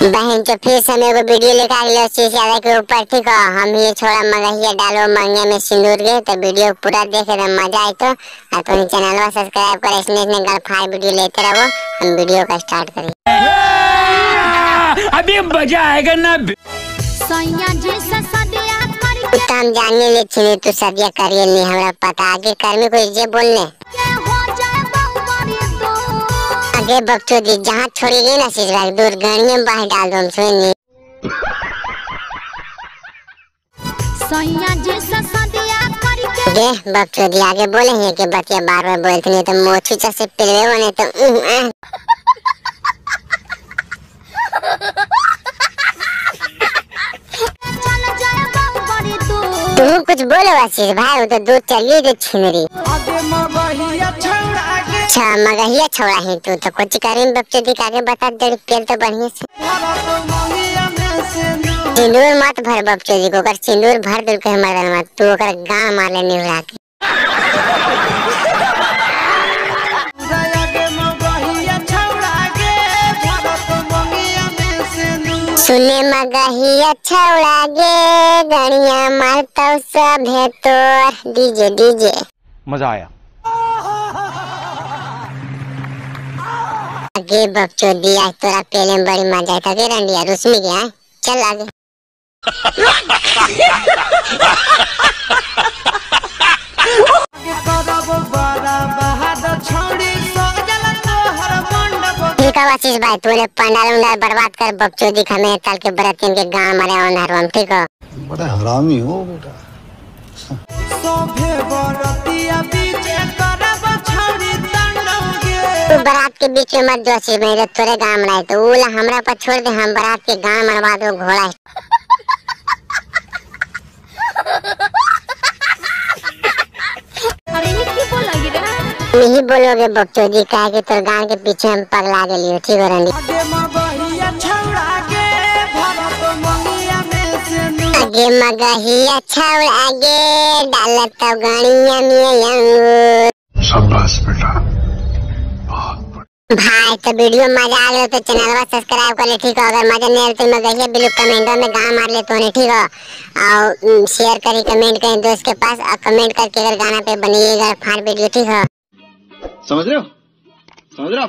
बहन जो फिर समय को वीडियो लेकर आ गए उसी ज्यादा के ऊपर ठीक है। हम ये छोड़ा मगहिया डालो मंगे में सिंदूर गए तो वीडियो पूरा देखे तो मजा आए तो अपने चैनल को सब्सक्राइब कर इसने गलफार वीडियो लेते रहो। हम वीडियो का स्टार्ट करें। अभी मजा आएगा ना। तो हम जानिए ले छिने तू सदिया करिए नहीं हमरा पता आगे कर्मी को जे बोलने आगे बकचोदी जहाँ छोड़ी गई ना सिर्फ दूर गणियों में बाहर डाल दो हम सुनी दे बकचोदी आगे बोले हैं कि बतिया बार बार बोलते नहीं तो मोछू से पिलवे बने तो तू कुछ बोलो आशीष भाई वो तो दूध चलिए तो छिनरी अच्छा मगहिया छोड़ा है तू तो कुछ करें बच्चे दिखा के बता दे पेल तो बढ़िया से सिंदूर मत भर बच्चे जी को कर सिंदूर भर दे के मरन मत तू कर गांव मार लेने उड़ा के सुने मगहिया छोड़ा गे गणिया मारता सब है तो डीजे डीजे मजा आया। आगे बकचोदी आज तोरा पहले में बड़ी मजा था के रंडिया रुस्मी गया चल आगे ठीक है आशीष भाई तूने पंडाल उंडाल बर्बाद कर बकचोदी हमें कल के बरातियों के गांव मारे और हम ठीक हो बड़ा हरामी हो बेटा। तू बारात के बीच में मत जो आशीष भाई तोरे गांव में तो उला हमरा पर छोड़ दे हम बारात के गांव मरवा दो घोड़ा नहीं बोलोगे बकचोदी कह के तोर गांव के पीछे हम पगला गेलियो ठीक हो रंडी आगे मगहिया छोड़ आगे डालत तो गणिया में अंगूर शाबाश बेटा भाई तो वीडियो मजा आ गया तो चैनल को सब्सक्राइब कर ले ठीक हो। अगर मजा नहीं आया तो मगहिया बिल्कुल कमेंटों में गाना मार ले तो ठीक हो और शेयर करें कमेंट करें दोस्त के पास और कमेंट करके अगर गाना पे बनिएगा फाड़ वीडियो ठीक हो। समझ रहे हो ना?